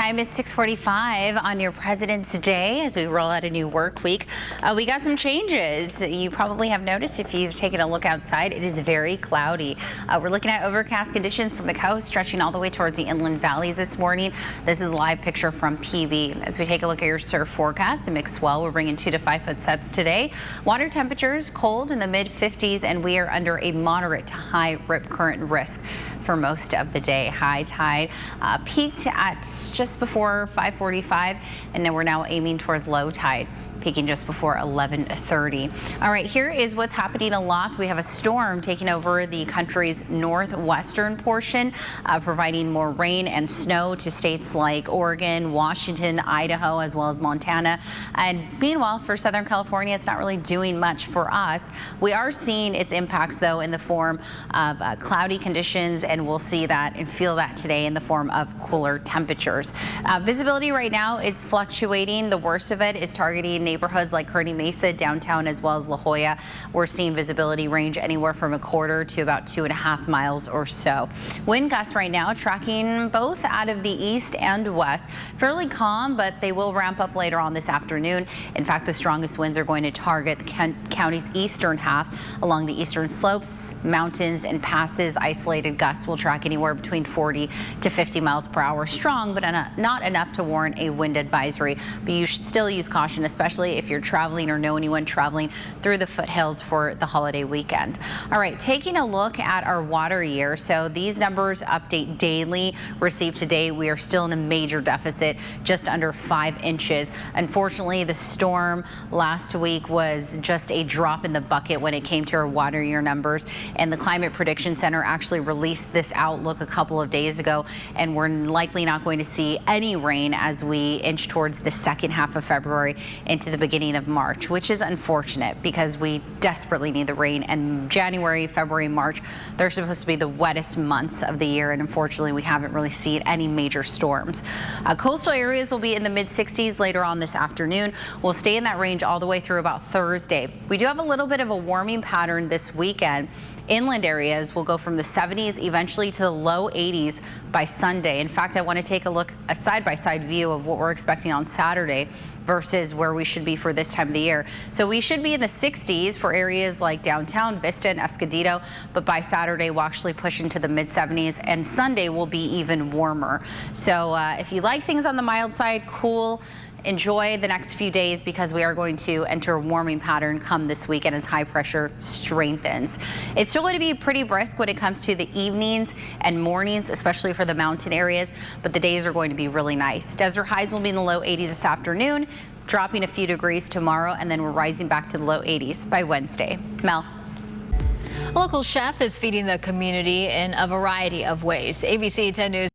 time is 6:45 on your President's Day as we roll out a new work week. We got some changes. You probably have noticed if you've taken a look outside, it is very cloudy. We're looking at overcast conditions from the coast stretching all the way towards the inland valleys this morning. This is a live picture from PB. As we take a look at your surf forecast, a mixed swell. We're bringing 2 to 5 foot sets today. Water temperatures cold in the mid 50s, and we are under a moderate to high rip current risk for most of the day. High tide peaked at just before 5:45, and then we're now aiming towards low tide, peaking just before 11:30. All right, here is what's happening aloft. We have a storm taking over the country's northwestern portion, providing more rain and snow to states like Oregon, Washington, Idaho, as well as Montana. And meanwhile, for Southern California, it's not really doing much for us. We are seeing its impacts, though, in the form of cloudy conditions, and we'll see that and feel that today in the form of cooler temperatures. Visibility right now is fluctuating. The worst of it is targeting neighborhoods like Kearny Mesa, downtown, as well as La Jolla. We're seeing visibility range anywhere from a quarter to about 2.5 miles or so. Wind gusts right now tracking both out of the east and west. Fairly calm, but they will ramp up later on this afternoon. In fact, the strongest winds are going to target the county's eastern half along the eastern slopes, mountains, and passes. Isolated gusts will track anywhere between 40 to 50 miles per hour. Strong, but not enough to warrant a wind advisory. But you should still use caution, especially if you're traveling or know anyone traveling through the foothills for the holiday weekend. All right, taking a look at our water year. So these numbers update daily. Received today, we are still in a major deficit, just under 5 inches. Unfortunately, the storm last week was just a drop in the bucket when it came to our water year numbers. And the Climate Prediction Center actually released this outlook a couple of days ago, and we're likely not going to see any rain as we inch towards the second half of February into the beginning of March, which is unfortunate because we desperately need the rain. And January, February, March, they're supposed to be the wettest months of the year, and unfortunately we haven't really seen any major storms. Coastal areas will be in the mid 60s later on this afternoon. We'll stay in that range all the way through about Thursday. We do have a little bit of a warming pattern this weekend. Inland areas will go from the 70s eventually to the low 80s by Sunday. In fact, I want to take a look, a side-by-side view of what we're expecting on Saturday versus where we should be for this time of the year. So we should be in the 60s for areas like downtown, Vista, and Escondido, but by Saturday we'll actually push into the mid 70s, and Sunday will be even warmer. So if you like things on the mild side, cool, enjoy the next few days because we are going to enter a warming pattern come this weekend as high pressure strengthens. It's still going to be pretty brisk when it comes to the evenings and mornings, especially for the mountain areas, but the days are going to be really nice. Desert highs will be in the low 80s this afternoon, dropping a few degrees tomorrow, and then we're rising back to the low 80s by Wednesday. Mel. A local chef is feeding the community in a variety of ways. ABC 10 News